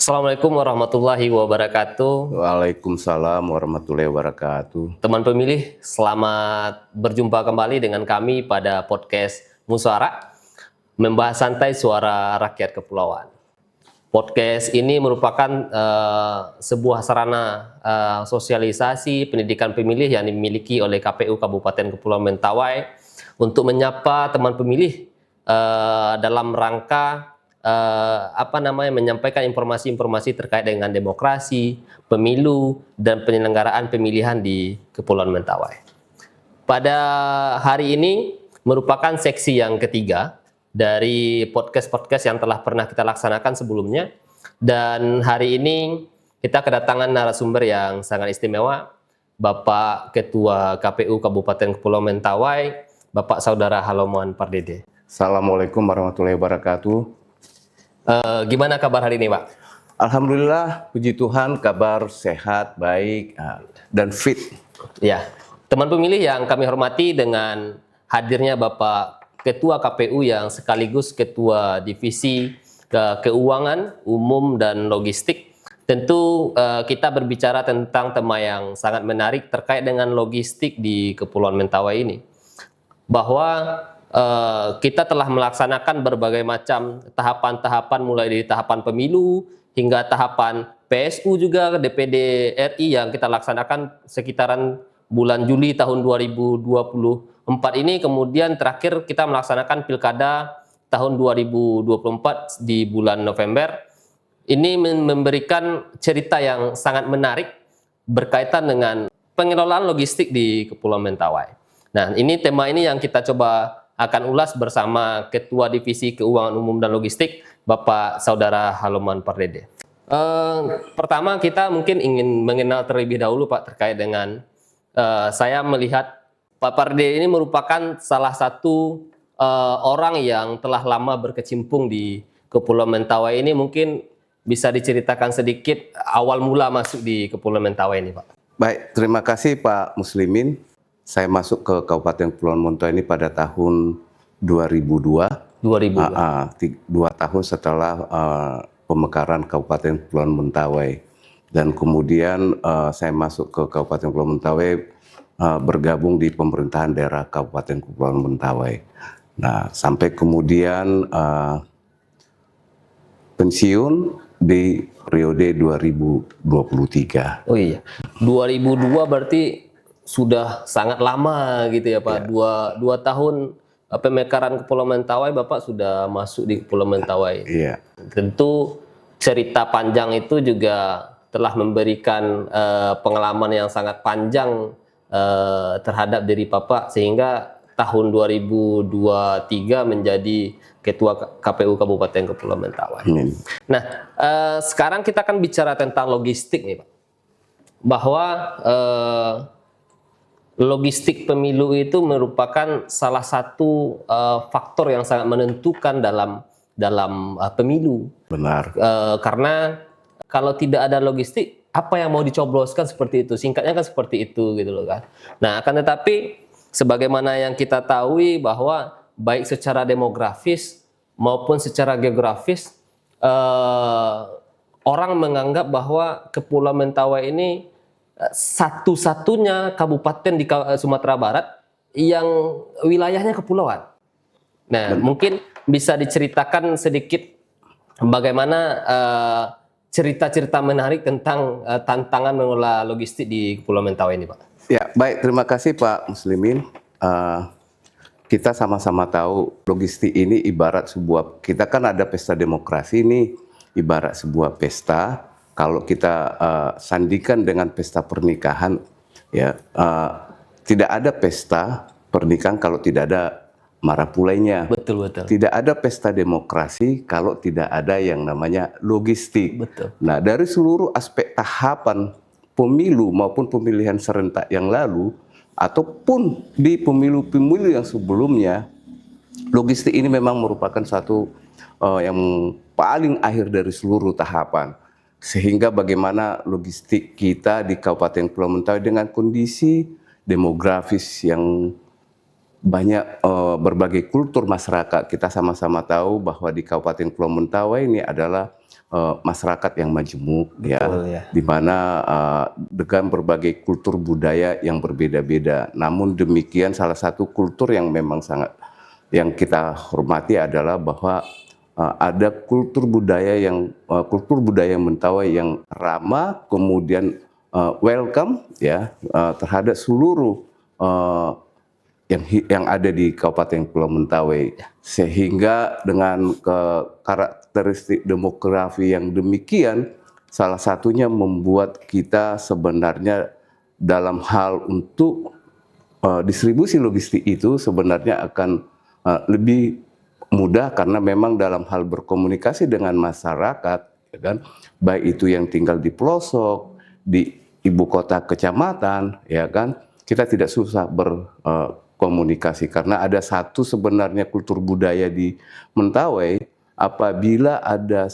Assalamualaikum warahmatullahi wabarakatuh. Waalaikumsalam warahmatullahi wabarakatuh. Teman pemilih, selamat berjumpa kembali dengan kami pada podcast Musyawarah, membahas santai suara rakyat kepulauan. Podcast ini merupakan sebuah sarana sosialisasi pendidikan pemilih yang dimiliki oleh KPU Kabupaten Kepulauan Mentawai untuk menyapa teman pemilih dalam rangka menyampaikan informasi-informasi terkait dengan demokrasi, pemilu, dan penyelenggaraan pemilihan di Kepulauan Mentawai. Pada hari ini merupakan seksi yang ketiga dari podcast-podcast yang telah pernah kita laksanakan sebelumnya, dan hari ini kita kedatangan narasumber yang sangat istimewa, Bapak Ketua KPU Kabupaten Kepulauan Mentawai, Bapak Saudara Haloman Pardede. Assalamualaikum warahmatullahi wabarakatuh. Gimana kabar hari ini, Pak? Alhamdulillah, puji Tuhan, kabar sehat, baik, dan fit. Ya, teman pemilih yang kami hormati, dengan hadirnya Bapak Ketua KPU yang sekaligus Ketua Divisi Keuangan, Umum, dan Logistik, tentu kita berbicara tentang tema yang sangat menarik terkait dengan logistik di Kepulauan Mentawai ini. Bahwa kita telah melaksanakan berbagai macam tahapan-tahapan, mulai dari tahapan pemilu hingga tahapan PSU juga, DPD RI yang kita laksanakan sekitaran bulan Juli tahun 2024 ini. Kemudian terakhir kita melaksanakan pilkada tahun 2024 di bulan November. Ini memberikan cerita yang sangat menarik berkaitan dengan pengelolaan logistik di Kepulauan Mentawai. Nah, ini tema ini yang kita coba akan ulas bersama Ketua Divisi Keuangan Umum dan Logistik, Bapak Saudara Haloman Pardede. Pertama kita mungkin ingin mengenal terlebih dahulu, Pak, terkait dengan saya melihat Pak Pardede ini merupakan salah satu orang yang telah lama berkecimpung di Kepulauan Mentawai ini. Mungkin bisa diceritakan sedikit awal mula masuk di Kepulauan Mentawai ini, Pak. Baik, terima kasih Pak Muslimin. Saya masuk ke Kabupaten Kepulauan Mentawai ini pada tahun 2002. 2 tahun setelah pemekaran Kabupaten Kepulauan Mentawai. Dan kemudian saya masuk ke Kabupaten Kepulauan Mentawai, bergabung di pemerintahan daerah Kabupaten Kepulauan Mentawai. Nah, sampai kemudian pensiun di periode 2023. Oh iya, 2002 berarti sudah sangat lama gitu ya, Pak. Ya. Dua tahun pemekaran Kepulauan Mentawai, Bapak sudah masuk di Kepulauan Mentawai. Iya. Tentu cerita panjang itu juga telah memberikan pengalaman yang sangat panjang terhadap diri Bapak, sehingga tahun 2023 menjadi Ketua KPU Kabupaten Kepulauan Mentawai. Nah, sekarang kita akan bicara tentang logistik nih, Pak. Bahwa logistik pemilu itu merupakan salah satu faktor yang sangat menentukan dalam pemilu. Benar. Karena kalau tidak ada logistik, apa yang mau dicobloskan seperti itu. Singkatnya kan seperti itu gitu loh kan. Nah, akan tetapi sebagaimana yang kita tahu bahwa baik secara demografis maupun secara geografis, orang menganggap bahwa Kepulauan Mentawai ini satu-satunya kabupaten di Sumatera Barat yang wilayahnya kepulauan. Nah, mungkin bisa diceritakan sedikit bagaimana cerita-cerita menarik tentang tantangan mengelola logistik di Kepulauan Mentawai ini, Pak. Ya, baik. Terima kasih Pak Muslimin. Kita sama-sama tahu logistik ini ibarat kita kan ada pesta demokrasi ini, ibarat sebuah pesta. Kalau kita sandingkan dengan pesta pernikahan, ya tidak ada pesta pernikahan kalau tidak ada marapulainya. Betul. Tidak ada pesta demokrasi kalau tidak ada yang namanya logistik. Betul. Nah, dari seluruh aspek tahapan pemilu maupun pemilihan serentak yang lalu, ataupun di pemilu-pemilu yang sebelumnya, logistik ini memang merupakan satu yang paling akhir dari seluruh tahapan. Sehingga bagaimana logistik kita di Kabupaten Kepulauan Mentawai dengan kondisi demografis yang banyak berbagai kultur masyarakat. Kita sama-sama tahu bahwa di Kabupaten Pulau Mentawai ini adalah masyarakat yang majemuk, Betul, ya. di mana dengan berbagai kultur budaya yang berbeda-beda. Namun demikian, salah satu kultur yang memang sangat yang kita hormati adalah bahwa ada kultur budaya Mentawai yang ramah, kemudian welcome terhadap seluruh yang ada di Kabupaten Pulau Mentawai, sehingga dengan karakteristik demografi yang demikian, salah satunya membuat kita sebenarnya dalam hal untuk distribusi logistik itu sebenarnya akan lebih mudah, karena memang dalam hal berkomunikasi dengan masyarakat, ya kan, baik itu yang tinggal di pelosok, di ibu kota kecamatan, ya kan, kita tidak susah berkomunikasi karena ada satu sebenarnya kultur budaya di Mentawai. Apabila ada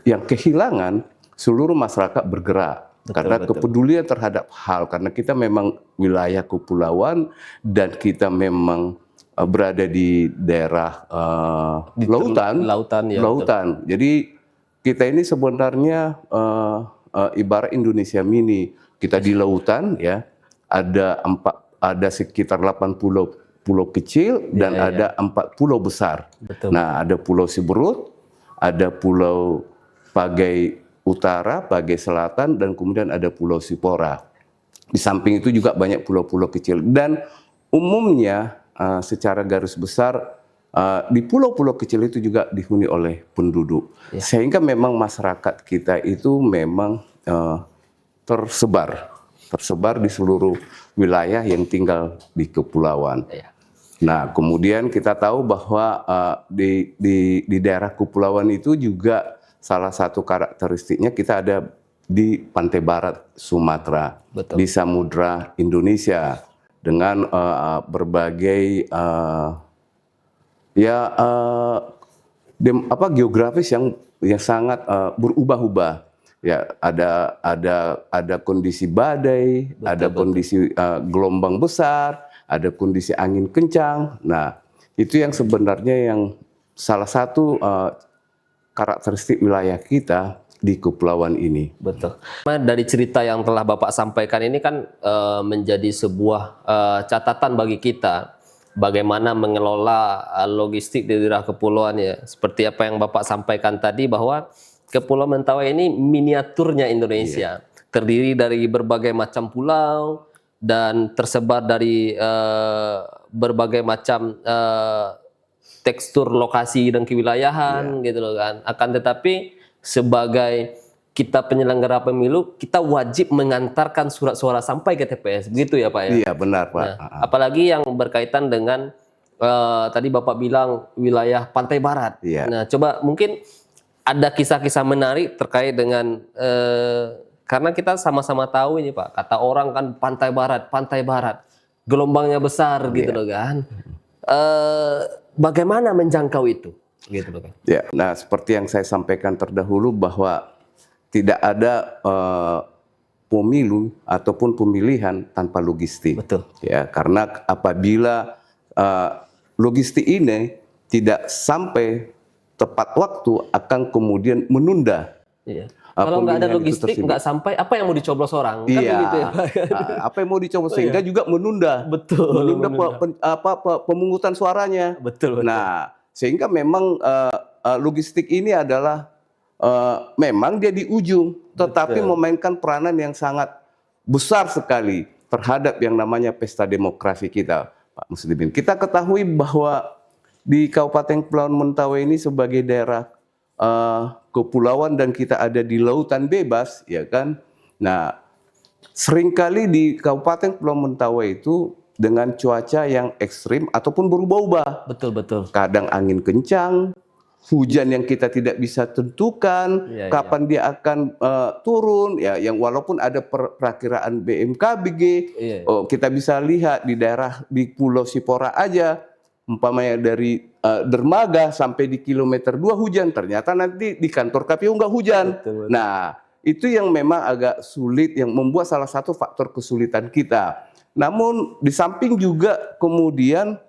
yang kehilangan, seluruh masyarakat bergerak. Karena kepedulian terhadap hal, karena kita memang wilayah kepulauan dan kita memang berada di daerah lautan. Jadi kita ini sebenarnya ibarat Indonesia mini. Kita di lautan, ya, ada sekitar 8 pulau kecil dan ada 4 pulau besar. Nah, ada Pulau Siberut, ada Pulau Pagai Utara, Pagai Selatan, dan kemudian ada Pulau Sipora. Di samping itu juga banyak pulau-pulau kecil. Dan umumnya secara garis besar di pulau-pulau kecil itu juga dihuni oleh penduduk. Sehingga memang masyarakat kita itu memang tersebar di seluruh wilayah yang tinggal di kepulauan. Nah, kemudian kita tahu bahwa di daerah kepulauan itu juga salah satu karakteristiknya kita ada di pantai barat Sumatera, di Samudra Indonesia, dengan berbagai geografis yang sangat berubah-ubah. Ya, ada kondisi badai, ada kondisi gelombang besar, ada kondisi angin kencang. Nah, itu yang sebenarnya yang salah satu karakteristik wilayah kita di kepulauan ini. Betul. Dari cerita yang telah Bapak sampaikan ini kan menjadi sebuah catatan bagi kita bagaimana mengelola logistik di daerah kepulauan, ya. Seperti apa yang Bapak sampaikan tadi, bahwa Kepulauan Mentawai ini miniaturnya Indonesia, terdiri dari berbagai macam pulau dan tersebar dari berbagai macam tekstur lokasi dan kewilayahan, gitu loh kan. Akan tetapi sebagai kita penyelenggara pemilu, kita wajib mengantarkan surat suara sampai ke TPS, begitu ya Pak ya? Iya, benar Pak. Nah, apalagi yang berkaitan dengan tadi Bapak bilang wilayah Pantai Barat. Nah, coba mungkin ada kisah-kisah menarik terkait dengan karena kita sama-sama tahu ini Pak, kata orang kan Pantai Barat, gelombangnya besar, gitu loh kan. Bagaimana menjangkau itu? Gitu loh kan. Ya, nah seperti yang saya sampaikan terdahulu bahwa tidak ada pemilu ataupun pemilihan tanpa logistik. Betul. Ya, karena apabila logistik ini tidak sampai tepat waktu, akan kemudian menunda. Kalau nggak ada logistik, nggak sampai, apa yang mau dicoblos orang? Kan begitu ya, Pak? Apa yang mau dicoblos, sehingga juga menunda. Menunda pemungutan suaranya. Betul. Nah, sehingga memang logistik ini adalah memang dia di ujung, tetapi memainkan peranan yang sangat besar sekali terhadap yang namanya pesta demokrasi kita, Pak Muslimin. Kita ketahui bahwa di Kabupaten Kepulauan Mentawai ini sebagai daerah kepulauan dan kita ada di lautan bebas, ya kan. Nah, seringkali di Kabupaten Kepulauan Mentawai itu dengan cuaca yang ekstrim ataupun berubah-ubah. Betul. Kadang angin kencang, hujan yang kita tidak bisa tentukan kapan dia akan turun, ya, yang walaupun ada perakiraan BMKG, kita bisa lihat di daerah di Pulau Sipora aja, umpamanya dari dermaga sampai di kilometer 2 hujan, ternyata nanti di kantor KPU nggak hujan. Betul. Nah, itu yang memang agak sulit, yang membuat salah satu faktor kesulitan kita. Namun di samping juga kemudian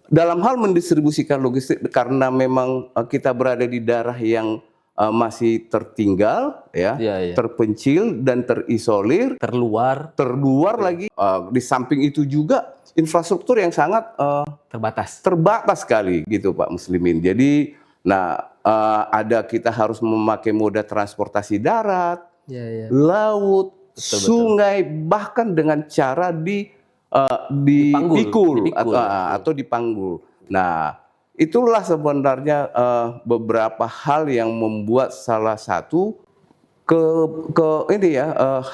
dalam hal mendistribusikan logistik, karena memang kita berada di daerah yang masih tertinggal, ya, Iya. terpencil dan terisolir, Terluar, terluar lagi. Di samping itu juga infrastruktur yang sangat terbatas sekali, gitu Pak Muslimin. Jadi, ada kita harus memakai moda transportasi darat, laut, sungai, bahkan dengan cara dipikul atau dipanggul. Nah, itulah sebenarnya beberapa hal yang membuat salah satu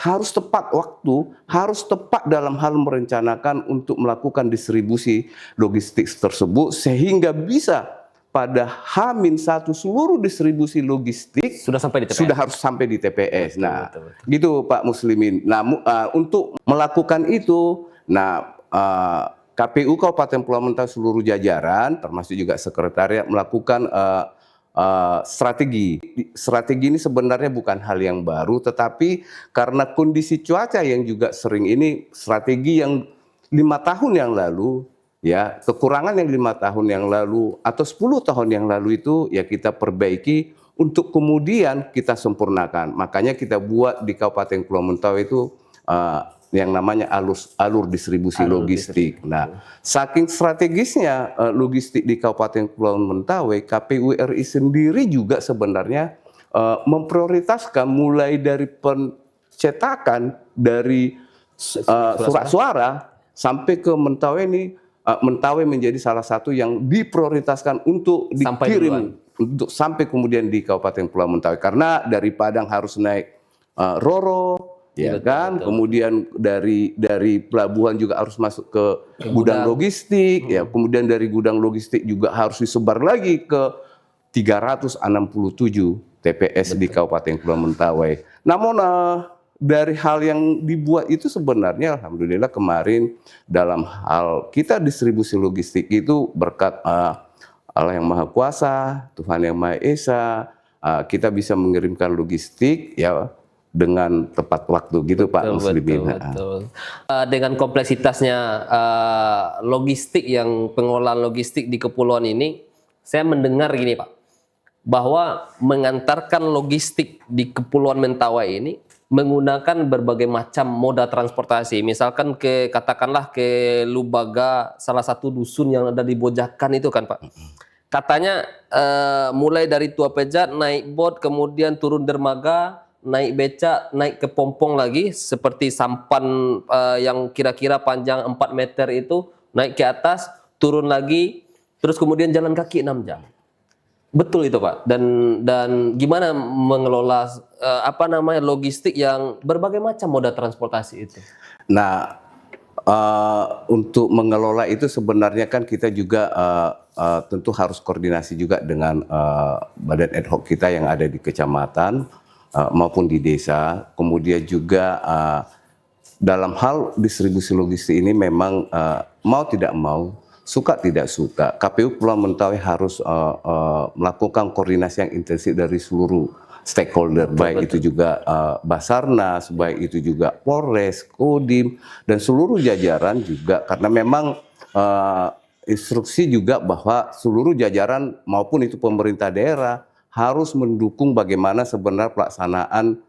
harus tepat waktu, harus tepat dalam hal merencanakan untuk melakukan distribusi logistik tersebut, sehingga bisa pada H-1 seluruh distribusi logistik sudah sampai di TPS. Sudah harus sampai di TPS. Betul. Gitu Pak Muslimin. Nah, untuk melakukan itu, KPU Kabupaten Pulau Mentawai seluruh jajaran, termasuk juga sekretariat, melakukan strategi. Strategi ini sebenarnya bukan hal yang baru, tetapi karena kondisi cuaca yang juga sering ini, strategi yang 5 tahun yang lalu, ya, kekurangan yang 5 tahun yang lalu atau 10 tahun yang lalu itu, ya, kita perbaiki untuk kemudian kita sempurnakan. Makanya kita buat di Kabupaten Pulau Mentawai itu yang namanya alur distribusi logistik. Nah, saking strategisnya logistik di Kabupaten Pulau Mentawai, KPU RI sendiri juga sebenarnya memprioritaskan mulai dari pencetakan dari surat suara sampai ke Mentawai ini. Mentawai menjadi salah satu yang diprioritaskan untuk dikirim untuk sampai kemudian di Kabupaten Pulau Mentawai, karena dari Padang harus naik Roro, ya kan, kemudian dari pelabuhan juga harus masuk ke gudang logistik, ya, kemudian dari gudang logistik juga harus disebar lagi ke 367 TPS di Kabupaten Pulau Mentawai. Namun dari hal yang dibuat itu sebenarnya alhamdulillah kemarin dalam hal kita distribusi logistik itu berkat Allah yang Maha Kuasa, Tuhan yang Maha Esa, kita bisa mengirimkan logistik, ya, dengan tepat waktu, gitu Pak Muslimin. Betul. Dengan kompleksitasnya logistik, yang pengelolaan logistik di kepulauan ini, saya mendengar gini Pak, bahwa mengantarkan logistik di Kepulauan Mentawai ini menggunakan berbagai macam moda transportasi. Misalkan katakanlah ke Lubaga, salah satu dusun yang ada di Bojakan itu kan Pak. Katanya mulai dari Tua Pejat naik bot, kemudian turun dermaga, naik becak, naik ke Pompong lagi, seperti sampan yang kira-kira panjang 4 meter itu, naik ke atas, turun lagi, terus kemudian jalan kaki 6 jam. Betul itu Pak. Dan gimana mengelola logistik yang berbagai macam moda transportasi itu? Nah, untuk mengelola itu sebenarnya kan kita juga tentu harus koordinasi juga dengan badan ad hoc kita yang ada di kecamatan maupun di desa. Kemudian juga dalam hal distribusi logistik ini memang mau tidak mau, suka tidak suka, KPU Pulau Mentawai harus melakukan koordinasi yang intensif dari seluruh stakeholder, baik itu juga Basarnas, baik itu juga Polres, Kodim, dan seluruh jajaran juga, karena memang instruksi juga bahwa seluruh jajaran maupun itu pemerintah daerah harus mendukung bagaimana sebenarnya pelaksanaan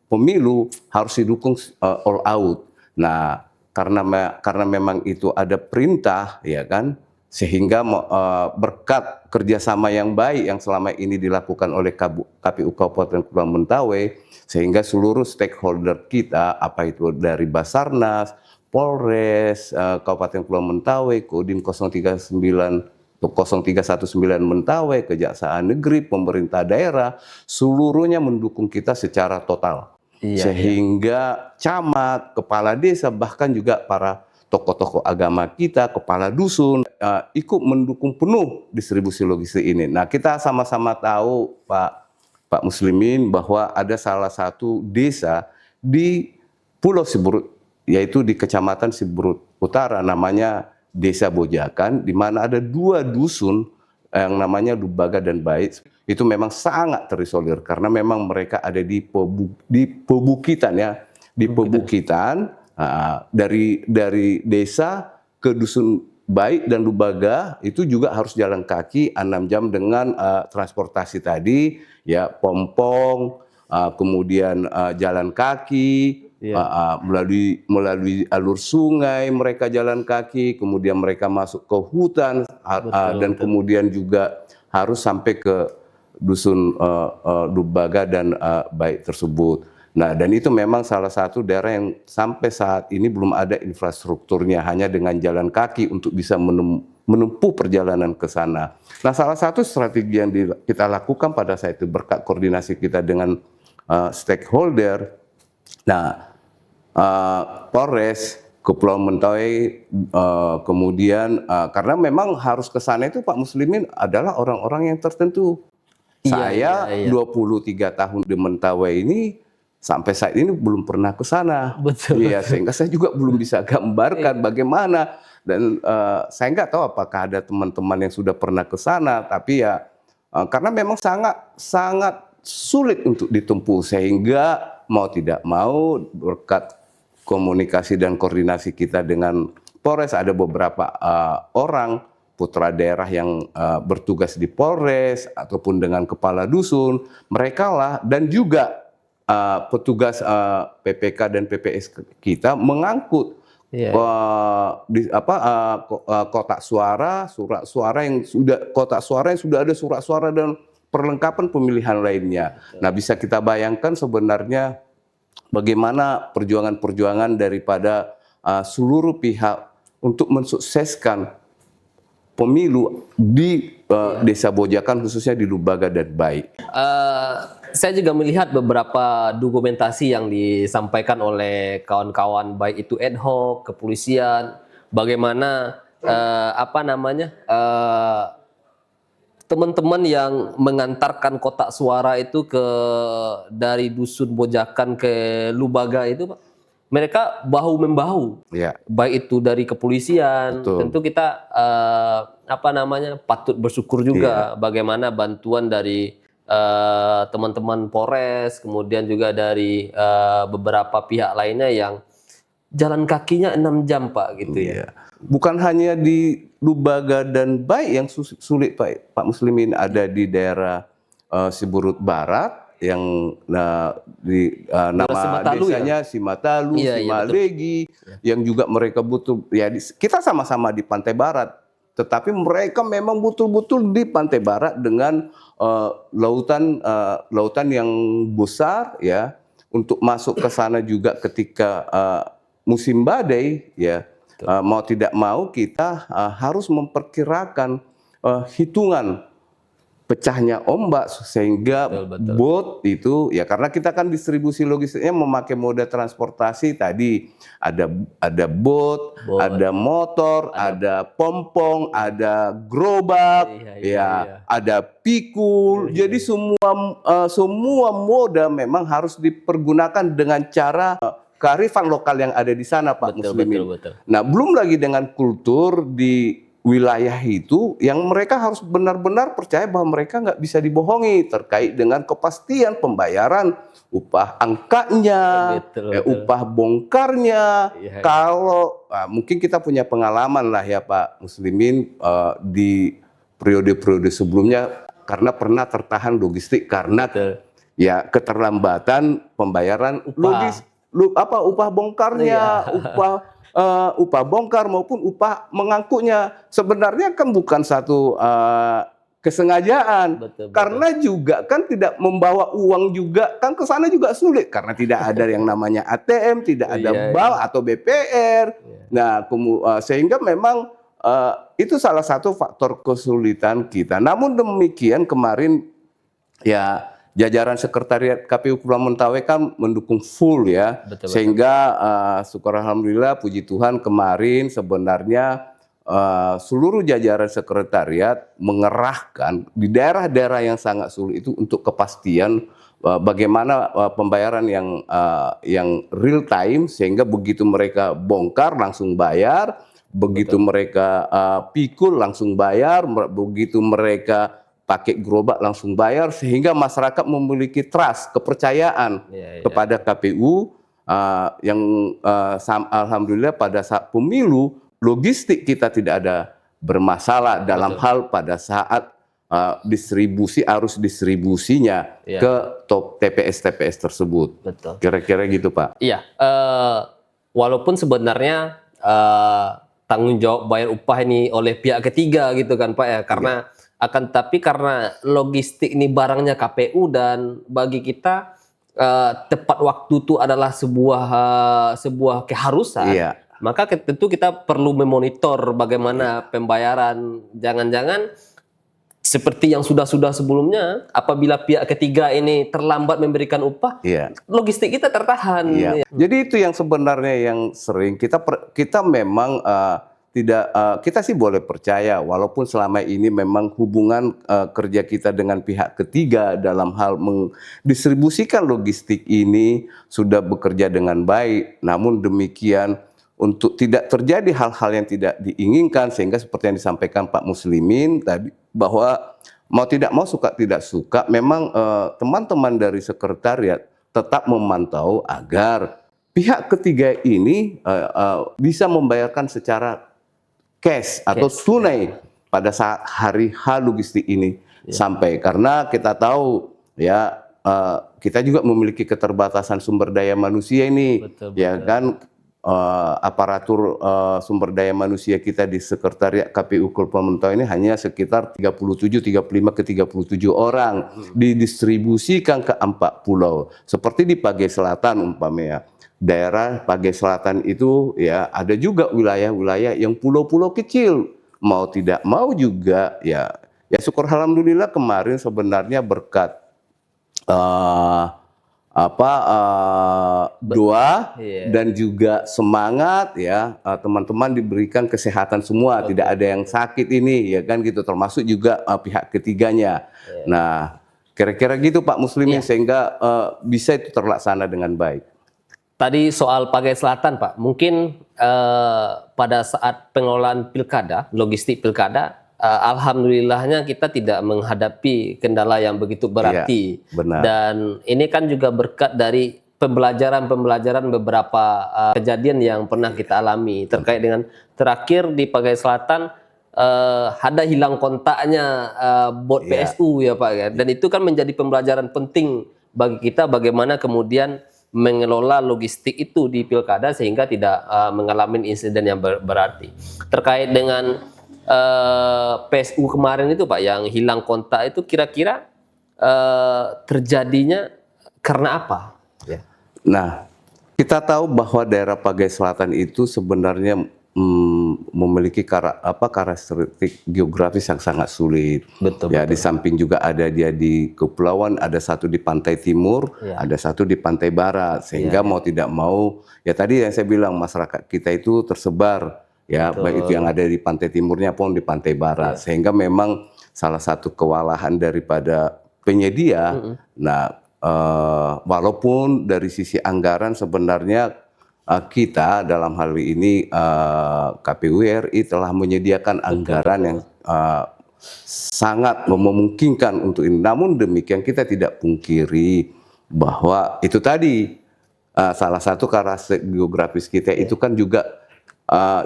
pemilu harus didukung all out. Nah, karena memang itu ada perintah, ya kan, sehingga berkat kerjasama yang baik yang selama ini dilakukan oleh KPU Kabupaten Pulau Mentawai, sehingga seluruh stakeholder kita, apa itu dari Basarnas, Polres, Kabupaten Pulau Mentawai, Kodim 039 0319 Mentawai, Kejaksaan Negeri, pemerintah daerah, seluruhnya mendukung kita secara total. Sehingga camat, kepala desa, bahkan juga para tokoh-tokoh agama kita, kepala dusun, ikut mendukung penuh distribusi logistik ini. Nah, kita sama-sama tahu Pak Muslimin bahwa ada salah satu desa di Pulau Siberut, yaitu di Kecamatan Siberut Utara, namanya Desa Bojakan, di mana ada 2 dusun yang namanya Lubaga dan Bait. Itu memang sangat terisolir karena memang mereka ada di pebukitan, ya, di pebukitan, dari desa ke dusun Baik dan Lubaga itu juga harus jalan kaki 6 jam dengan transportasi tadi, ya pompong, kemudian jalan kaki, melalui alur sungai mereka jalan kaki, kemudian mereka masuk ke hutan, dan kemudian juga harus sampai ke dusun Lubaga dan Baik tersebut. Nah, dan itu memang salah satu daerah yang sampai saat ini belum ada infrastrukturnya, hanya dengan jalan kaki untuk bisa menempuh perjalanan ke sana. Nah, salah satu strategi yang kita lakukan pada saat itu berkat koordinasi kita dengan stakeholder. Nah, Polres, Kepulauan Mentawai, kemudian karena memang harus ke sana itu Pak Muslimin adalah orang-orang yang tertentu. Saya 23 tahun di Mentawai ini sampai saat ini belum pernah ke sana. Betul. Iya, sehingga saya juga belum bisa gambarkan bagaimana, dan saya nggak tahu apakah ada teman-teman yang sudah pernah ke sana, tapi ya karena memang sangat sulit untuk ditempuh, sehingga mau tidak mau berkat komunikasi dan koordinasi kita dengan Polres, ada beberapa orang putra daerah yang bertugas di Polres ataupun dengan kepala dusun, mereka lah, dan juga petugas PPK dan PPS kita mengangkut kotak suara, surat suara yang sudah ada surat suara dan perlengkapan pemilihan lainnya. Nah, bisa kita bayangkan sebenarnya bagaimana perjuangan-perjuangan daripada seluruh pihak untuk mensukseskan pemilu di Desa Bojakan, khususnya di Lubaga dan Baik. Saya juga melihat beberapa dokumentasi yang disampaikan oleh kawan-kawan, baik itu ad hoc, kepolisian, bagaimana teman-teman yang mengantarkan kotak suara itu dari dusun Bojakan ke Lubaga itu, Pak, mereka bahu-membahu, baik itu dari kepolisian. Tentu kita patut bersyukur juga bagaimana bantuan dari teman-teman Polres, kemudian juga dari beberapa pihak lainnya yang jalan kakinya 6 jam, Pak, gitu ya. Bukan hanya di Lubaga dan Baik yang sulit, Pak Muslimin, ada di daerah Siburut Barat yang nama desanya Simatalu, Simalegi, yang juga mereka butuh, ya kita sama-sama di Pantai Barat, tetapi mereka memang betul-betul di Pantai Barat dengan lautan yang besar, ya, untuk masuk ke sana juga ketika musim badai, ya. Mau tidak mau kita harus memperkirakan hitungan pecahnya ombak, sehingga bot itu, ya, karena kita kan distribusi logistiknya memakai moda transportasi tadi, ada bot, ada motor, ada pompong, ada gerobak, ada pikul. Jadi semua moda memang harus dipergunakan dengan cara kearifan lokal yang ada di sana, Pak Muslimin. Nah, belum lagi dengan kultur di wilayah itu yang mereka harus benar-benar percaya bahwa mereka nggak bisa dibohongi terkait dengan kepastian pembayaran upah angkanya, upah bongkarnya. Kalau mungkin kita punya pengalaman lah, ya Pak Muslimin, di periode-periode sebelumnya, karena pernah tertahan logistik karena ya keterlambatan pembayaran upah bongkarnya, upah bongkar maupun upah mengangkutnya. Sebenarnya kan bukan satu kesengajaan, karena juga kan tidak membawa uang juga kan ke sana juga sulit, karena tidak ada yang namanya ATM, tidak ada bank atau BPR. Nah, sehingga memang itu salah satu faktor kesulitan kita. Namun demikian kemarin, ya, jajaran sekretariat KPU Kepulauan Mentawai kan mendukung full, ya, sehingga syukur alhamdulillah, puji Tuhan, kemarin sebenarnya seluruh jajaran sekretariat mengerahkan di daerah-daerah yang sangat sulit itu untuk kepastian bagaimana pembayaran yang real time, sehingga begitu mereka bongkar langsung bayar, begitu mereka pikul langsung bayar, begitu mereka pakai gerobak langsung bayar, sehingga masyarakat memiliki trust, kepercayaan kepada KPU, yang alhamdulillah pada saat pemilu logistik kita tidak ada bermasalah dalam hal pada saat arus distribusinya ke TPS tersebut. Betul. Kira-kira gitu, Pak. Iya, walaupun sebenarnya tanggung jawab bayar upah ini oleh pihak ketiga gitu kan Pak ya, karena tapi karena logistik ini barangnya KPU dan bagi kita tepat waktu itu adalah sebuah keharusan. Iya. Maka tentu kita perlu memonitor bagaimana pembayaran. Jangan-jangan seperti yang sudah sebelumnya, apabila pihak ketiga ini terlambat memberikan upah, logistik kita tertahan. Iya. Jadi itu yang sebenarnya yang sering kita memang kita sih boleh percaya, walaupun selama ini memang hubungan kerja kita dengan pihak ketiga dalam hal mendistribusikan logistik ini sudah bekerja dengan baik. Namun demikian, untuk tidak terjadi hal-hal yang tidak diinginkan, sehingga seperti yang disampaikan Pak Muslimin tadi, bahwa mau tidak mau, suka tidak suka, memang teman-teman dari sekretariat tetap memantau agar pihak ketiga ini bisa membayarkan secara cash atau tunai pada saat hari H logistik ini sampai, karena kita tahu ya kita juga memiliki keterbatasan sumber daya manusia ini. Betul. Kan aparatur sumber daya manusia kita di sekretariat KPU Kabupaten Mentau ini hanya sekitar 35 ke 37 orang, didistribusikan ke 4 pulau seperti di Pagai Selatan umpamanya. Daerah Pagai Selatan itu ya ada juga wilayah-wilayah yang pulau-pulau kecil, mau tidak mau juga ya syukur alhamdulillah kemarin sebenarnya berkat doa dan juga semangat ya, teman-teman diberikan kesehatan semua. Tidak ada yang sakit ini ya kan gitu, termasuk juga pihak ketiganya. Nah, kira-kira gitu Pak Muslimin, sehingga bisa itu terlaksana dengan baik. Tadi soal Pagai Selatan Pak, mungkin pada saat pengelolaan pilkada, logistik pilkada, alhamdulillahnya kita tidak menghadapi kendala yang begitu berarti. Iya, benar. Dan ini kan juga berkat dari pembelajaran beberapa kejadian yang pernah kita alami terkait dengan terakhir di Pagai Selatan, ada hilang kontaknya bot PSU ya Pak ya. Dan itu kan menjadi pembelajaran penting bagi kita bagaimana kemudian mengelola logistik itu di pilkada sehingga tidak mengalami insiden yang berarti. Terkait dengan PSU kemarin itu Pak yang hilang kontak itu, kira-kira terjadinya karena apa? Ya. Nah, kita tahu bahwa daerah Pagai Selatan itu sebenarnya memiliki karakteristik geografis yang sangat sulit. Betul. Di samping juga ada dia di kepulauan, ada satu di pantai timur, ada satu di pantai barat, sehingga mau tidak mau ya tadi yang saya bilang, masyarakat kita itu tersebar ya. Betul. Baik itu yang ada di pantai timurnya maupun di pantai barat, sehingga memang salah satu kewalahan daripada penyedia. Nah, walaupun dari sisi anggaran sebenarnya kita dalam hal ini KPU RI telah menyediakan anggaran yang sangat memungkinkan untuk ini. Namun demikian kita tidak pungkiri bahwa itu tadi salah satu karakteristik geografis kita itu kan juga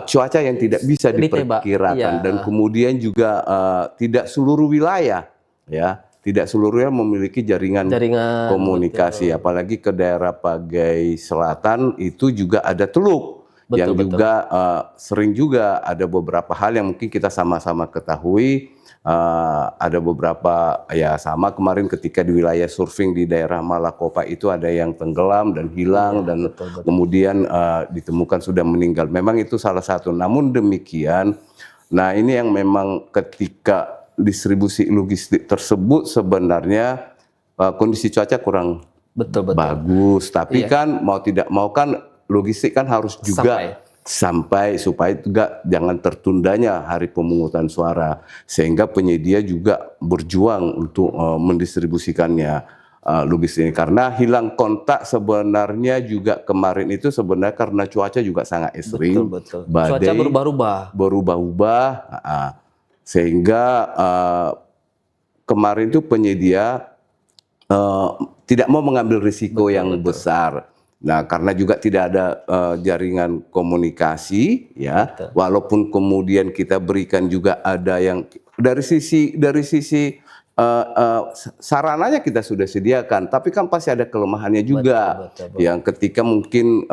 cuaca yang tidak bisa diperkirakan, dan kemudian juga tidak seluruh wilayah ya. Tidak seluruhnya memiliki jaringan komunikasi, apalagi ke daerah Pagai Selatan itu juga ada teluk yang juga sering juga ada beberapa hal yang mungkin kita sama-sama ketahui. Ada beberapa ya sama kemarin ketika di wilayah surfing di daerah Malakopa itu ada yang tenggelam dan hilang dan kemudian ditemukan sudah meninggal. Memang itu salah satu. Namun demikian, nah ini yang memang ketika distribusi logistik tersebut sebenarnya kondisi cuaca kurang bagus, tapi kan mau tidak mau kan logistik kan harus juga sampai supaya juga jangan tertundanya hari pemungutan suara, sehingga penyedia juga berjuang untuk mendistribusikannya logistik ini. Karena hilang kontak sebenarnya juga kemarin itu sebenarnya karena cuaca juga sangat ekstrim, badai, cuaca berubah-ubah. Sehingga kemarin itu penyedia tidak mau mengambil risiko yang besar, Nah, karena juga tidak ada jaringan komunikasi, ya, Betul. walaupun kemudian kita berikan juga ada yang dari sisi sarananya kita sudah sediakan, tapi kan pasti ada kelemahannya juga, Betul. yang ketika mungkin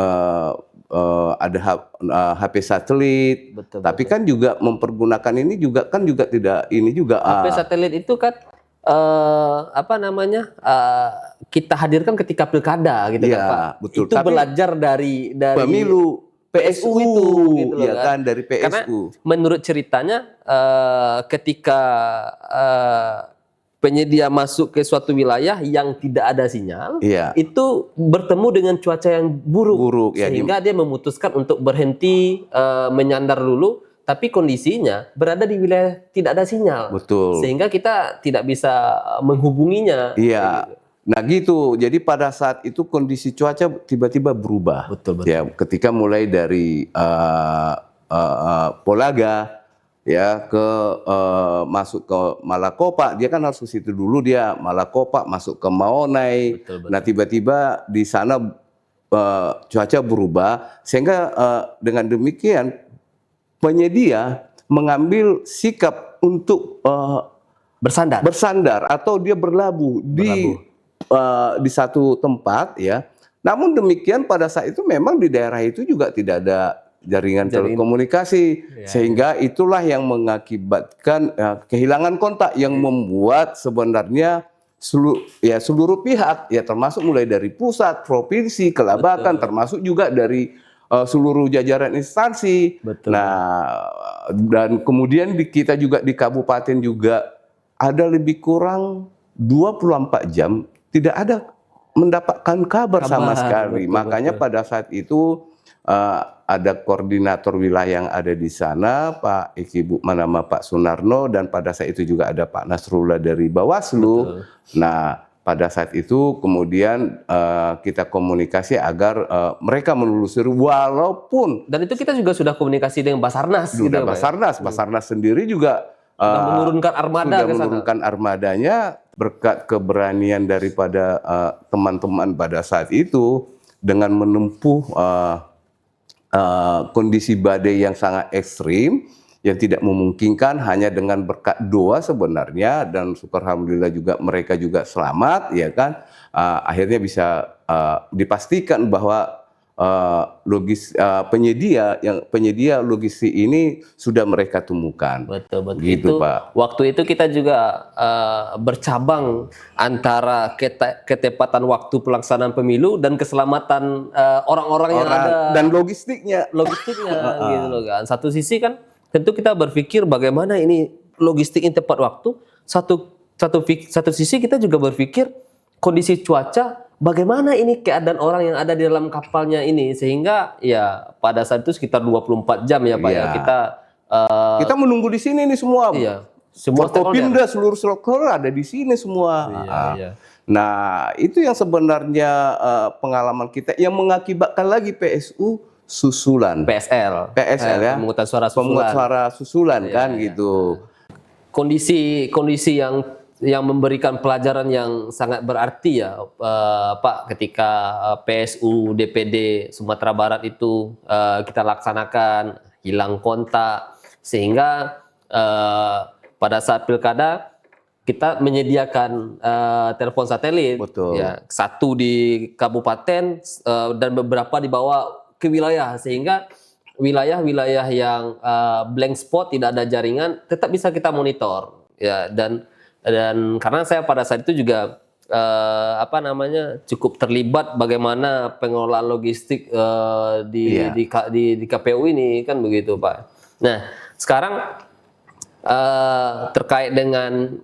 ada HP satelit, tapi kan juga mempergunakan ini juga kan juga tidak ini juga HP satelit itu kan apa namanya kita hadirkan ketika pilkada gitu Iya, kan Pak. betul. Itu Tapi belajar dari pemilu PSU itu gitu loh ya kan, dari Karena PSU. menurut ceritanya ketika penyedia masuk ke suatu wilayah yang tidak ada sinyal, Iya. itu bertemu dengan cuaca yang buruk, ya, sehingga dia memutuskan untuk berhenti menyandar dulu, tapi kondisinya berada di wilayah tidak ada sinyal, Betul. sehingga kita tidak bisa menghubunginya. Iya. Nah gitu, jadi pada saat itu kondisi cuaca tiba-tiba berubah. Betul. Ya, ketika mulai dari Polaga ya ke masuk ke Malakopa, dia kan harus ke situ dulu, dia Malakopa masuk ke Maonai. Betul. Nah tiba-tiba di sana cuaca berubah, sehingga dengan demikian penyedia mengambil sikap untuk bersandar atau dia berlabuh. Di satu tempat, ya. Namun demikian pada saat itu memang di daerah itu juga tidak ada jaringan telekomunikasi, sehingga itulah yang mengakibatkan kehilangan kontak, yang membuat sebenarnya seluruh pihak, ya termasuk mulai dari pusat, provinsi, kelabakan, termasuk juga dari seluruh jajaran instansi. Nah, dan kemudian kita juga di kabupaten juga ada lebih kurang 24 jam tidak ada mendapatkan kabar sama sekali. Makanya pada saat itu ada koordinator wilayah yang ada di sana, Pak Pak Sunarno, dan pada saat itu juga ada Pak Nasrullah dari Bawaslu. Nah, pada saat itu kemudian kita komunikasi agar mereka menelusuri, walaupun dan itu kita juga sudah komunikasi dengan Basarnas. Sudah gitu, Basarnas sendiri juga menurunkan armada sudah menurunkan armadanya berkat keberanian daripada teman-teman pada saat itu dengan menempuh kondisi badai yang sangat ekstrim, yang tidak memungkinkan, hanya dengan berkat doa sebenarnya, dan syukur alhamdulillah juga mereka juga selamat, ya kan. Akhirnya bisa dipastikan bahwa penyedia logistik ini sudah mereka temukan. Betul. Gitu, itu, Pak. Waktu itu kita juga bercabang antara ketepatan waktu pelaksanaan pemilu dan keselamatan orang-orang yang ada dan logistiknya gitu loh kan. Satu sisi kan tentu kita berpikir bagaimana ini logistik ini tepat waktu. Satu sisi kita juga berpikir kondisi cuaca, bagaimana ini keadaan orang yang ada di dalam kapalnya ini, sehingga ya pada saat itu sekitar 24 jam ya Pak ya kita menunggu di sini nih semua. Iya. Semua Forkopimda, seluruh stakeholder ada di sini semua. Iya. Nah, itu yang sebenarnya pengalaman kita yang mengakibatkan lagi PSU susulan. PSL ya. Pemungutan suara susulan. Kan gitu. Kondisi yang memberikan pelajaran yang sangat berarti ya Pak, ketika PSU DPD Sumatera Barat itu kita laksanakan, hilang kontak, sehingga pada saat pilkada kita menyediakan telepon satelit. Betul. Ya, satu di kabupaten dan beberapa dibawa ke wilayah, sehingga wilayah-wilayah yang blank spot, tidak ada jaringan, tetap bisa kita monitor ya. Dan karena saya pada saat itu juga cukup terlibat bagaimana pengelolaan logistik di KPU ini kan begitu Pak. Nah sekarang terkait dengan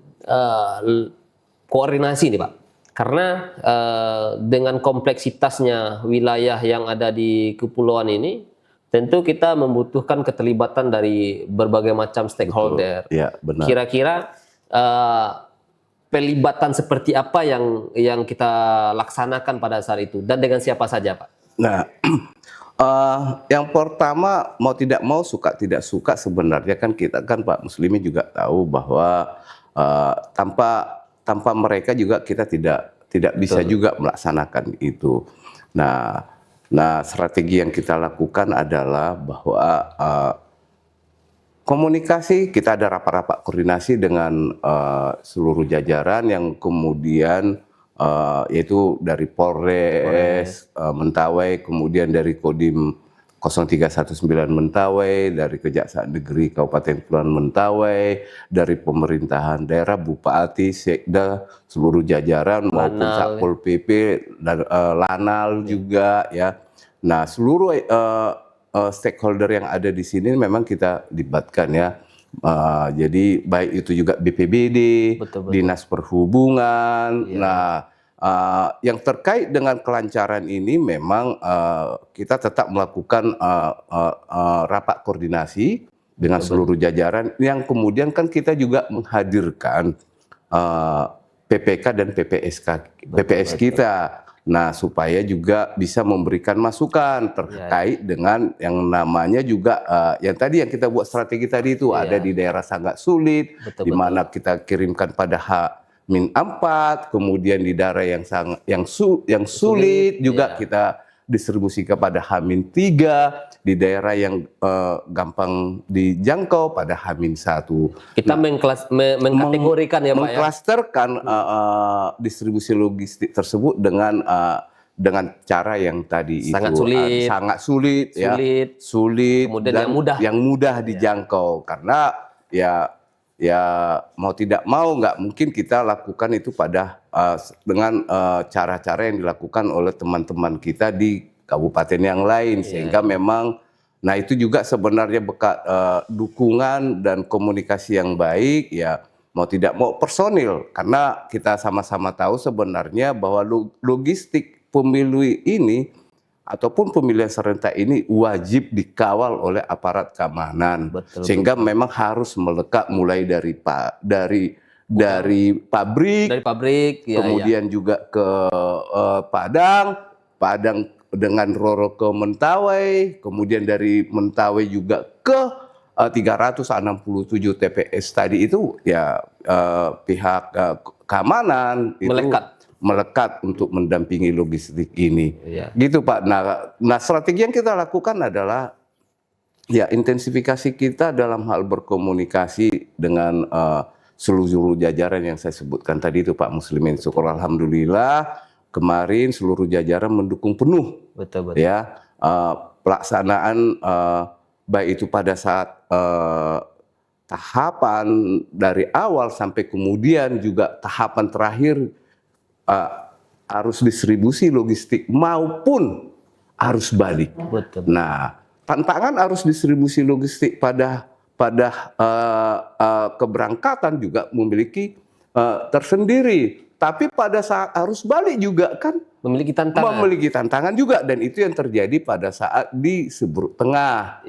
koordinasi nih Pak, karena dengan kompleksitasnya wilayah yang ada di kepulauan ini, tentu kita membutuhkan keterlibatan dari berbagai macam stakeholder. Ya, benar. Kira-kira pelibatan seperti apa yang kita laksanakan pada saat itu, dan dengan siapa saja Pak? Nah, yang pertama, mau tidak mau, suka tidak suka, sebenarnya kan kita kan Pak Muslimin juga tahu bahwa tanpa mereka juga kita tidak bisa juga melaksanakan itu. Nah, strategi yang kita lakukan adalah bahwa komunikasi, kita ada rapat-rapat koordinasi dengan seluruh jajaran yang kemudian yaitu dari Polres Mentawai, kemudian dari Kodim 0319 Mentawai, dari Kejaksaan Negeri Kabupaten Kepulauan Mentawai, dari pemerintahan daerah, Bupati, Sekda, seluruh jajaran maupun Satpol PP dan Lanal juga ya. Nah, seluruh stakeholder yang ada di sini memang kita libatkan ya. Jadi baik itu juga BPBD, Dinas Perhubungan. Nah, yang terkait dengan kelancaran ini memang kita tetap melakukan rapat koordinasi dengan seluruh jajaran yang kemudian kan kita juga menghadirkan PPK dan PPS kita. Nah, supaya juga bisa memberikan masukan terkait dengan yang namanya juga yang tadi yang kita buat strategi tadi itu ada di daerah sangat sulit, di mana kita kirimkan pada H-4, kemudian di daerah yang sulit juga kita distribusi kepada H-3, di daerah yang gampang dijangkau pada H-1. Kita mengkategorikan ya Pak ya? Mengklasterkan distribusi logistik tersebut dengan cara yang tadi sangat itu sulit, sangat sulit, kemudian dan yang mudah dijangkau. Karena ya mau tidak mau nggak mungkin kita lakukan itu pada dengan cara-cara yang dilakukan oleh teman-teman kita di kabupaten yang lain, sehingga memang nah itu juga sebenarnya berkat dukungan dan komunikasi yang baik ya, mau tidak mau personil, karena kita sama-sama tahu sebenarnya bahwa logistik pemilu ini ataupun pemilihan serentak ini wajib dikawal oleh aparat keamanan. Sehingga memang harus melekat mulai dari pabrik, kemudian juga ke Padang dengan Roro ke Mentawai, kemudian dari Mentawai juga ke 367 TPS tadi itu ya pihak keamanan itu melekat untuk mendampingi logistik ini. Gitu Pak. Nah, strategi yang kita lakukan adalah ya intensifikasi kita dalam hal berkomunikasi dengan seluruh jajaran yang saya sebutkan tadi itu Pak Muslimin. Syukur alhamdulillah kemarin seluruh jajaran mendukung penuh ya pelaksanaan baik itu pada saat tahapan dari awal sampai kemudian juga tahapan terakhir arus distribusi logistik maupun arus balik. Nah, tantangan arus distribusi logistik pada keberangkatan juga memiliki tersendiri. Tapi pada saat arus balik juga kan memiliki tantangan juga, dan itu yang terjadi pada saat di Seberut Tengah.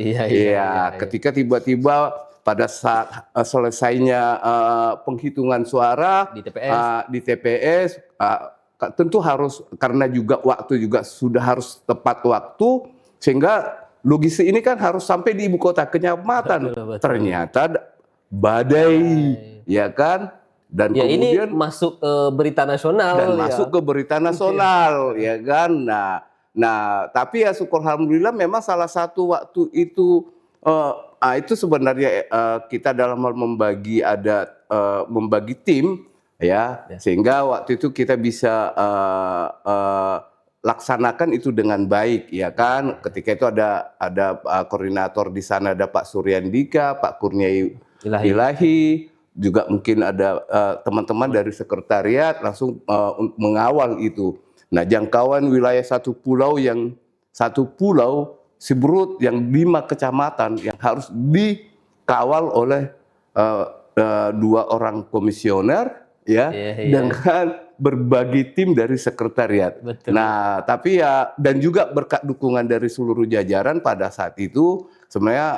Ketika tiba-tiba pada saat selesainya penghitungan suara di TPS, tentu harus karena juga waktu juga sudah harus tepat waktu, sehingga logistik ini kan harus sampai di ibu kota kecamatan. Ternyata badai, ya kan? Dan ya, kemudian ini masuk ke berita nasional masuk ke berita nasional, ya kan? Nah, tapi ya syukur alhamdulillah memang salah satu waktu itu itu sebenarnya kita dalam hal membagi tim ya, sehingga waktu itu kita bisa laksanakan itu dengan baik, ya kan? Ketika itu ada koordinator di sana, ada Pak Suryandika, Pak Kurnia Ilahi, juga mungkin ada teman-teman dari sekretariat langsung mengawal itu. Nah, jangkauan wilayah satu pulau Siberut yang 5 kecamatan yang harus dikawal oleh 2 orang komisioner ya, dengan berbagi tim dari sekretariat. Nah, tapi ya dan juga berkat dukungan dari seluruh jajaran pada saat itu sebenarnya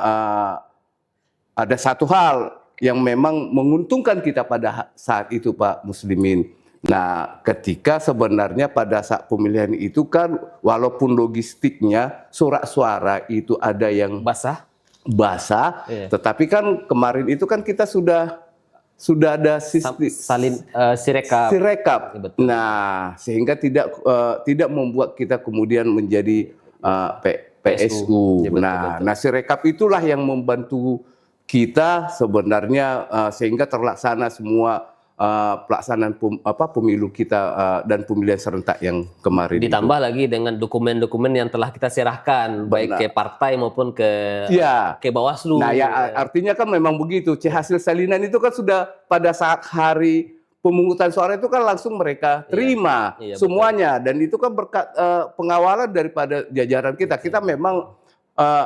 ada satu hal yang memang menguntungkan kita pada saat itu Pak Muslimin. Nah, ketika sebenarnya pada saat pemilihan itu kan walaupun logistiknya surat suara itu ada yang basah, tetapi kan kemarin itu kan kita sudah sudah ada sistem Sirekap. Sirekap. Ya, betul. Nah, sehingga tidak membuat kita kemudian menjadi PSU. Ya, betul, Nah, Sirekap itulah yang membantu kita sebenarnya sehingga terlaksana semua pelaksanaan pemilu kita dan pemilihan serentak yang kemarin. Ditambah lagi dengan dokumen-dokumen yang telah kita serahkan, baik ke partai maupun ke Bawaslu. Nah, ya artinya kan memang begitu. Hasil salinan itu kan sudah pada saat hari pemungutan suara itu kan langsung mereka terima semuanya, dan itu kan berkat pengawalan daripada jajaran kita. Kita memang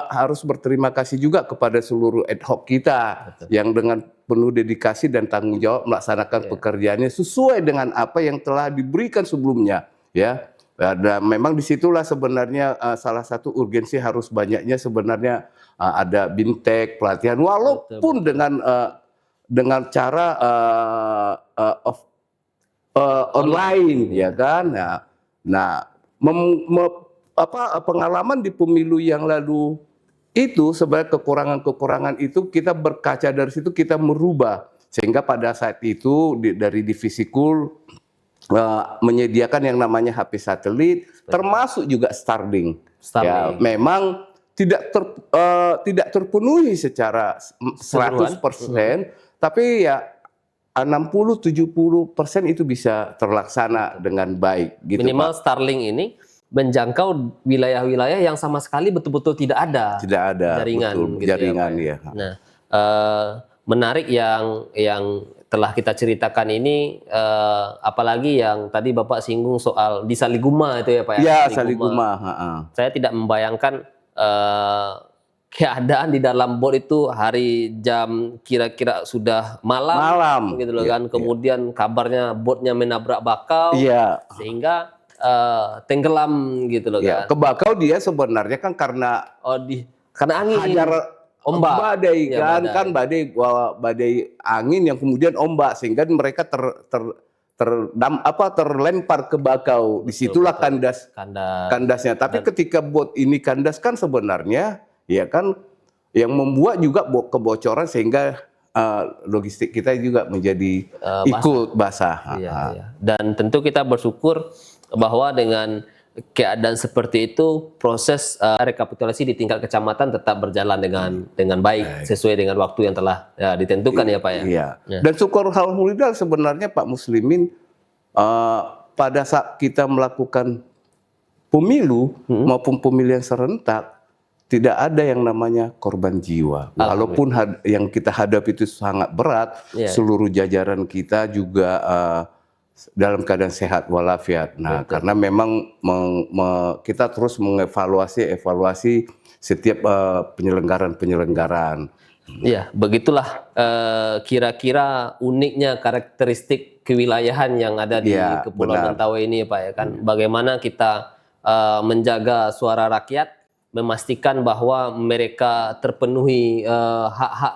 harus berterima kasih juga kepada seluruh ad hoc kita yang dengan penuh dedikasi dan tanggung jawab melaksanakan pekerjaannya sesuai dengan apa yang telah diberikan sebelumnya, ya. Dan memang disitulah sebenarnya salah satu urgensi harus banyaknya sebenarnya ada bintek pelatihan, walaupun dengan cara online, ya kan. Pengalaman di pemilu yang lalu itu sebenarnya kekurangan-kekurangan itu kita berkaca dari situ, kita merubah sehingga pada saat itu dari Divisi Kul menyediakan yang namanya HP satelit, termasuk juga Starlink. Ya, memang tidak terpenuhi secara 100%, tapi ya 60-70% itu bisa terlaksana dengan baik. Gitu, minimal Pak. Starlink ini menjangkau wilayah-wilayah yang sama sekali betul-betul tidak ada jaringan, betul, gitu jaringan ya. ya. Nah, menarik yang telah kita ceritakan ini, apalagi yang tadi Bapak singgung soal di Saliguma itu ya Pak ya. Ya, Saliguma. Saya tidak membayangkan keadaan di dalam bot itu hari jam kira-kira sudah malam gitu loh kan. Kemudian kabarnya botnya menabrak bakau sehingga tenggelam gitu loh kan. Ke bakau dia sebenarnya kan karena angin. Ombak, badai kan badai angin yang kemudian ombak sehingga mereka terlempar ke bakau. Disitulah kandasnya. Tapi ketika bot ini kandas kan sebenarnya ya kan yang membuat juga kebocoran sehingga logistik kita juga menjadi ikut basah. Iya. Dan tentu kita bersyukur bahwa dengan keadaan seperti itu proses rekapitulasi di tingkat kecamatan tetap berjalan dengan baik sesuai dengan waktu yang telah ditentukan ya Pak ya. Iya. Dan syukur alhamdulillah sebenarnya Pak Muslimin pada saat kita melakukan pemilu maupun pemilihan serentak tidak ada yang namanya korban jiwa. Walaupun yang kita hadapi itu sangat berat, seluruh jajaran kita juga dalam keadaan sehat walafiat. Nah, karena memang kita terus evaluasi setiap penyelenggaraan. Iya, begitulah kira-kira uniknya karakteristik kewilayahan yang ada di Kepulauan Mentawai ini, Pak ya kan. Bagaimana kita menjaga suara rakyat, memastikan bahwa mereka terpenuhi hak-hak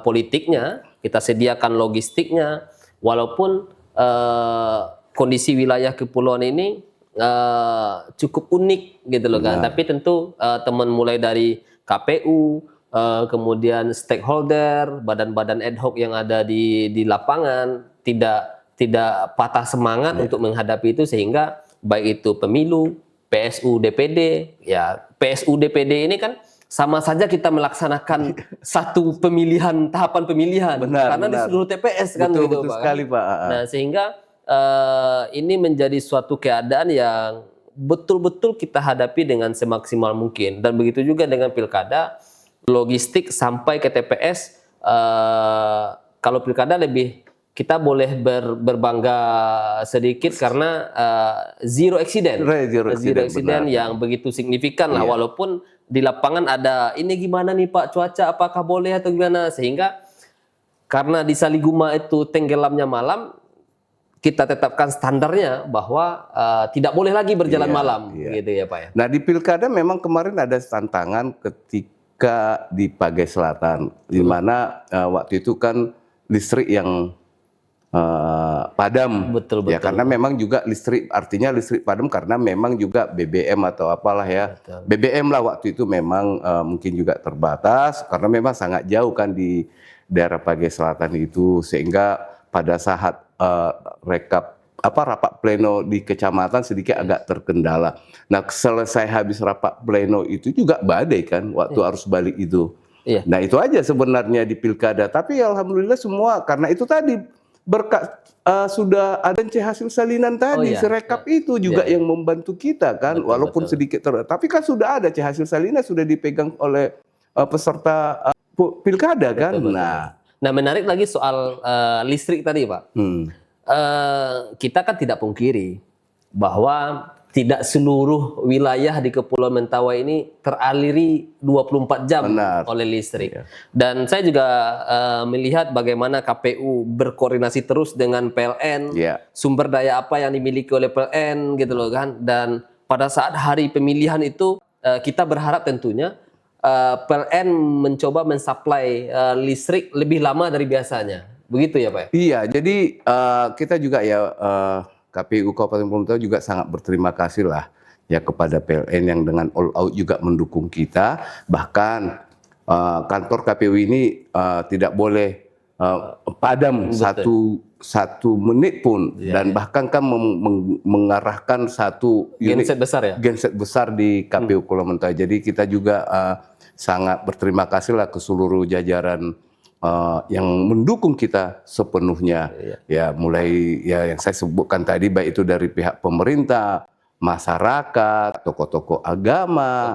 politiknya, kita sediakan logistiknya, walaupun kondisi wilayah kepulauan ini cukup unik gitu loh kan. Tapi tentu teman mulai dari KPU, kemudian stakeholder, badan-badan ad hoc yang ada di lapangan tidak patah semangat untuk menghadapi itu, sehingga baik itu pemilu, PSU, DPD, ya PSU, DPD ini kan sama saja kita melaksanakan satu tahapan pemilihan, karena di seluruh TPS kan gitu betul Pak. Sekali, Pak. Nah, sehingga ini menjadi suatu keadaan yang betul-betul kita hadapi dengan semaksimal mungkin, dan begitu juga dengan pilkada, logistik sampai ke TPS. Kalau pilkada lebih kita boleh berbangga sedikit karena zero accident yang begitu signifikan lah, walaupun di lapangan ada ini gimana nih Pak, cuaca apakah boleh atau gimana, sehingga karena di Saliguma itu tenggelamnya malam, kita tetapkan standarnya bahwa tidak boleh lagi berjalan malam, gitu ya Pak ya. Nah, di pilkada memang kemarin ada tantangan ketika di Pagai Selatan, di mana waktu itu kan listrik yang padam, betul. Ya karena memang juga listrik padam karena memang juga BBM atau apalah ya. BBM lah waktu itu memang mungkin juga terbatas karena memang sangat jauh kan di daerah Page Selatan itu, sehingga pada saat rapat pleno di kecamatan sedikit agak terkendala. Nah, selesai habis rapat pleno itu juga badai kan waktu arus balik itu. Iya. Nah, itu aja sebenarnya di pilkada. Tapi alhamdulillah semua karena itu tadi berkat sudah ada hasil salinan tadi, iya. Sirekap itu juga yang membantu kita kan, Betul, walaupun betul. sedikit tapi kan sudah ada hasil salinan sudah dipegang oleh peserta pilkada kan. Betul. Nah, menarik lagi soal listrik tadi, Pak. Kita kan tidak pungkiri bahwa tidak seluruh wilayah di Kepulauan Mentawai ini teraliri 24 jam oleh listrik. Dan saya juga melihat bagaimana KPU berkoordinasi terus dengan PLN, sumber daya apa yang dimiliki oleh PLN gitu loh kan. Dan pada saat hari pemilihan itu kita berharap tentunya PLN mencoba mensuplai listrik lebih lama dari biasanya. Begitu ya, Pak? Iya, jadi kita juga ya KPU Kabupaten Mentawai juga sangat berterima kasih lah ya kepada PLN yang dengan all out juga mendukung kita. Bahkan kantor KPU ini tidak boleh padam satu menit pun, dan bahkan kan mengarahkan satu unit genset besar di KPU Kepulauan Mentawai. Jadi kita juga sangat berterima kasih lah ke seluruh jajaran yang mendukung kita sepenuhnya. Ya, mulai ya yang saya sebutkan tadi, baik itu dari pihak pemerintah, masyarakat, tokoh-tokoh agama,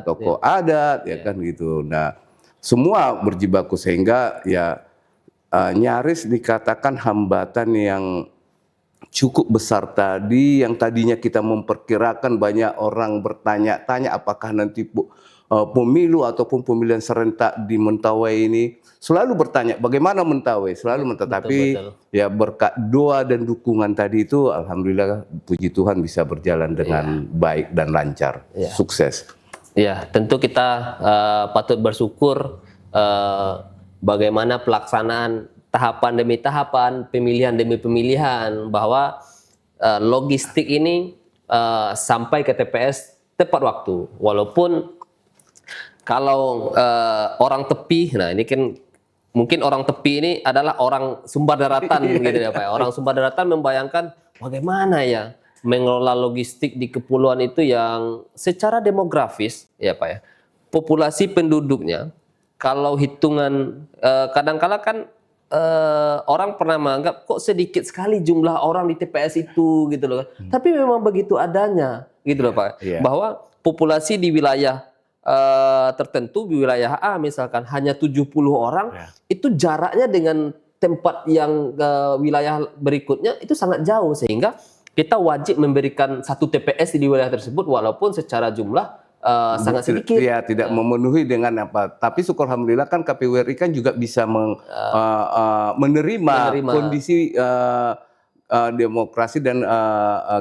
tokoh adat, ya kan gitu. Nah, semua berjibaku sehingga ya nyaris dikatakan hambatan yang cukup besar tadi, yang tadinya kita memperkirakan banyak orang bertanya-tanya apakah nanti pemilu ataupun pemilihan serentak di Mentawai ini, selalu bertanya bagaimana Mentawai, tapi ya berkat doa dan dukungan tadi itu alhamdulillah puji Tuhan bisa berjalan dengan baik dan lancar, sukses. Ya, tentu kita patut bersyukur bagaimana pelaksanaan tahapan demi tahapan, pemilihan demi pemilihan, bahwa logistik ini sampai ke TPS tepat waktu. Walaupun kalau orang tepi, nah ini kan mungkin orang tepi ini adalah orang sumber daratan gitu ya Pak. Orang sumber daratan membayangkan bagaimana ya mengelola logistik di kepulauan itu yang secara demografis ya Pak ya, populasi penduduknya kalau hitungan kadang-kala kan orang pernah menganggap kok sedikit sekali jumlah orang di TPS itu gitu loh. Tapi memang begitu adanya gitu loh Pak. Bahwa populasi di wilayah tertentu, di wilayah A misalkan hanya 70 orang, itu jaraknya dengan tempat yang wilayah berikutnya itu sangat jauh, sehingga kita wajib memberikan satu TPS di wilayah tersebut walaupun secara jumlah sangat sedikit. Ya, tidak memenuhi dengan apa. Tapi syukur alhamdulillah kan KPU RI kan juga bisa menerima kondisi demokrasi dan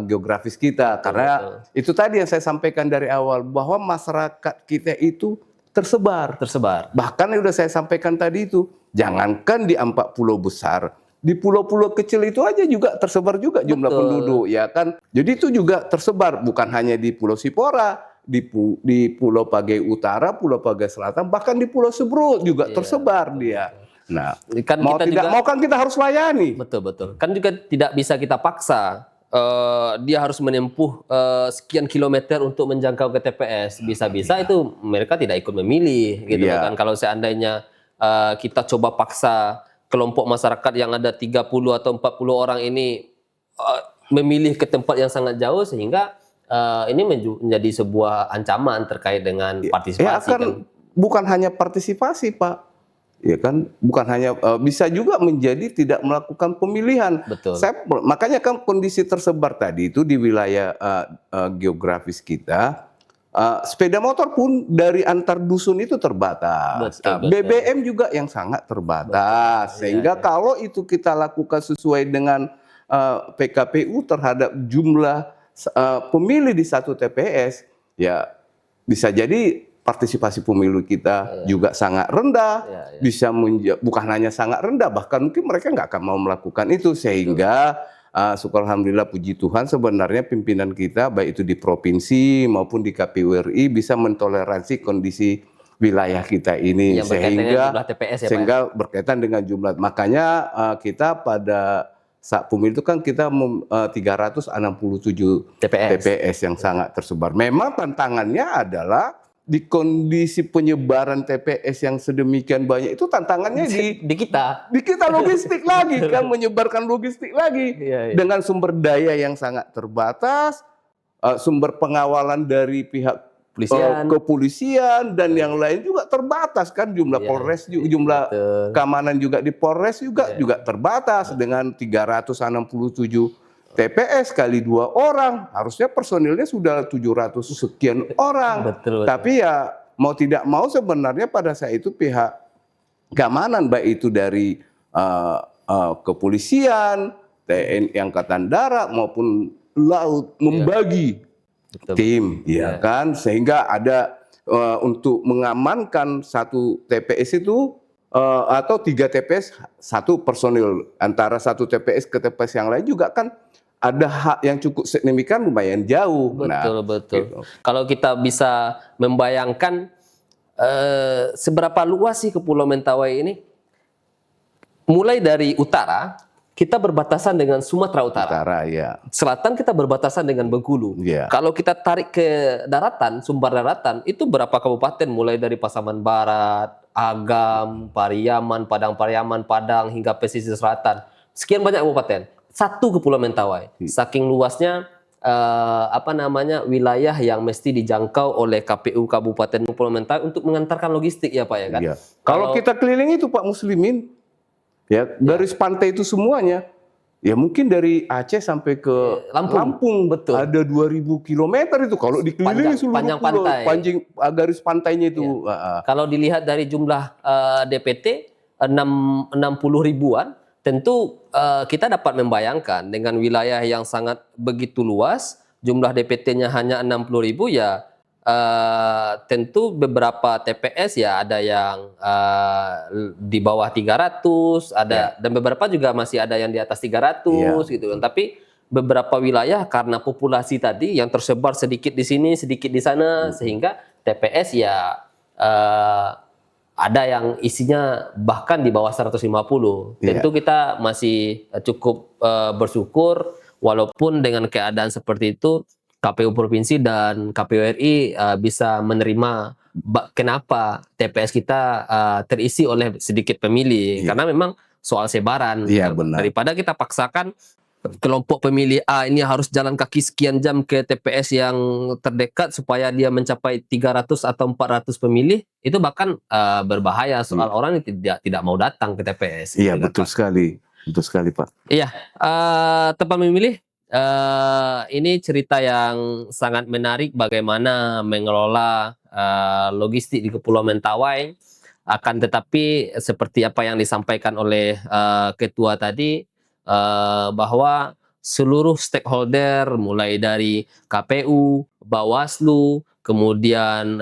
geografis kita. Karena itu tadi yang saya sampaikan dari awal, bahwa masyarakat kita itu tersebar. Bahkan yang sudah saya sampaikan tadi itu, jangankan di 4 pulau besar, di pulau-pulau kecil itu aja juga tersebar juga jumlah penduduk, ya kan. Jadi itu juga tersebar, bukan hanya di Pulau Sipora, di Pulau Page Utara, Pulau Page Selatan, bahkan di Pulau Seberut juga tersebar dia. Nah, kan mau kita tidak juga, mau kan kita harus layani. Betul. Kan juga tidak bisa kita paksa dia harus menempuh sekian kilometer untuk menjangkau ke TPS. Bisa-bisa itu mereka tidak ikut memilih gitu kan. Kalau seandainya kita coba paksa kelompok masyarakat yang ada 30 atau 40 orang ini memilih ke tempat yang sangat jauh, sehingga ini menjadi sebuah ancaman terkait dengan partisipasi. Kan bukan hanya partisipasi, Pak. Ya kan, bukan hanya bisa juga menjadi tidak melakukan pemilihan. Makanya kan kondisi tersebar tadi itu di wilayah geografis kita, sepeda motor pun dari antar dusun itu terbatas. BBM juga yang sangat terbatas. Sehingga kalau itu kita lakukan sesuai dengan PKPU terhadap jumlah pemilih di satu TPS, ya bisa jadi partisipasi pemilu kita juga sangat rendah, bisa bukan hanya sangat rendah, bahkan mungkin mereka nggak akan mau melakukan itu, sehingga syukur alhamdulillah puji Tuhan sebenarnya pimpinan kita baik itu di provinsi maupun di KPU RI bisa mentoleransi kondisi wilayah kita ini, yang berkaitan dengan sehingga jumlah TPS ya, Pak? sehingga berkaitan dengan jumlah. Makanya kita pada saat pemilu itu kan kita 367 TPS yang sangat tersebar. Memang tantangannya adalah di kondisi penyebaran TPS yang sedemikian banyak itu tantangannya di kita logistik lagi kan, menyebarkan logistik lagi dengan sumber daya yang sangat terbatas, sumber pengawalan dari pihak kepolisian dan yang lain juga terbatas kan, jumlah Polres juga, jumlah keamanan juga di Polres juga terbatas dengan 367 TPS kali 2 orang, harusnya personilnya sudah 700 sekian orang. Betul. Tapi ya mau tidak mau sebenarnya pada saat itu pihak keamanan baik itu dari kepolisian, TNI Angkatan Darat maupun laut membagi tim, ya kan, sehingga ada untuk mengamankan satu TPS itu atau 3 TPS satu personil, antara satu TPS ke TPS yang lain juga kan ada hak yang cukup signifikan, lumayan jauh. Betul. Gitu. Kalau kita bisa membayangkan seberapa luas sih Kepulauan Mentawai ini, mulai dari utara kita berbatasan dengan Sumatera Utara, selatan kita berbatasan dengan Bengkulu. Kalau kita tarik ke daratan, sumber daratan itu berapa kabupaten, mulai dari Pasaman Barat, Agam, Pariaman, Padang Pariaman, Padang hingga pesisir selatan. Sekian banyak kabupaten. Satu Kepulauan Mentawai, saking luasnya wilayah yang mesti dijangkau oleh KPU Kabupaten Kepulauan Mentawai untuk mengantarkan logistik ya Pak ya kan. Kalau kita keliling itu Pak Muslimin, ya garis pantai itu semuanya, ya mungkin dari Aceh sampai ke Lampung betul. Ada 2000 km itu kalau dikelilingi seluruh pulau, panjang garis pantainya itu. Kalau dilihat dari jumlah DPT 60 ribuan. Tentu kita dapat membayangkan dengan wilayah yang sangat begitu luas, jumlah DPT-nya hanya 60.000 ya, tentu beberapa TPS ya ada yang di bawah 300, dan beberapa juga masih ada yang di atas 300 gitu kan. Tapi beberapa wilayah karena populasi tadi yang tersebar sedikit di sini, sedikit di sana, sehingga TPS ya ada yang isinya bahkan di bawah 150. Tentu kita masih cukup bersyukur walaupun dengan keadaan seperti itu KPU Provinsi dan KPU RI bisa menerima kenapa TPS kita terisi oleh sedikit pemilih. Karena memang soal sebaran. Daripada kita paksakan kelompok pemilih A ini harus jalan kaki sekian jam ke TPS yang terdekat supaya dia mencapai 300 atau 400 pemilih, itu bahkan berbahaya soal orang yang tidak mau datang ke TPS. Iya, betul sekali Pak. Iya, teman memilih, ini cerita yang sangat menarik bagaimana mengelola logistik di Kepulauan Mentawai. Akan tetapi seperti apa yang disampaikan oleh ketua tadi, bahwa seluruh stakeholder mulai dari KPU, Bawaslu, kemudian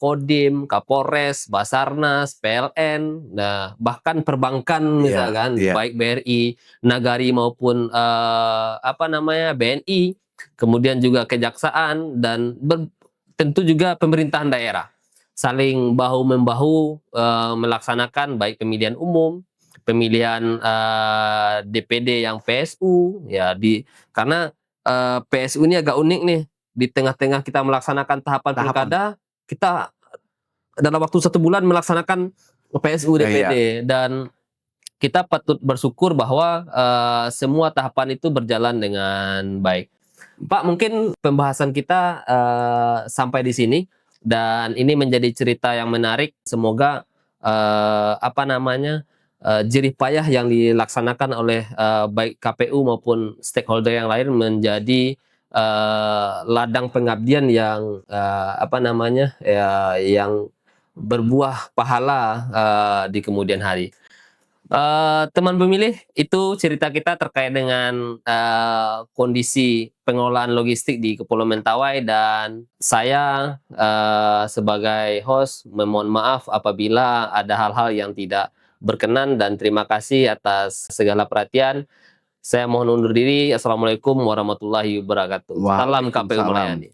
Kodim, Kapolres, Basarnas, PLN, bahkan perbankan misalkan, baik BRI, Nagari maupun BNI, kemudian juga Kejaksaan dan tentu juga pemerintahan daerah saling bahu-membahu melaksanakan baik pemilihan umum, pemilihan DPD yang PSU ya, karena PSU ini agak unik nih, di tengah-tengah kita melaksanakan tahapan pilkada, kita dalam waktu 1 bulan melaksanakan PSU DPD dan kita patut bersyukur bahwa semua tahapan itu berjalan dengan baik. Pak, mungkin pembahasan kita sampai di sini dan ini menjadi cerita yang menarik. Semoga jerih payah yang dilaksanakan oleh baik KPU maupun stakeholder yang lain menjadi ladang pengabdian yang yang berbuah pahala di kemudian hari. Teman pemilih, itu cerita kita terkait dengan kondisi pengelolaan logistik di Kepulauan Mentawai, dan saya sebagai host memohon maaf apabila ada hal-hal yang tidak berkenan, dan terima kasih atas segala perhatian. Saya mohon undur diri. Assalamualaikum warahmatullahi wabarakatuh. Salam KPU Melayani.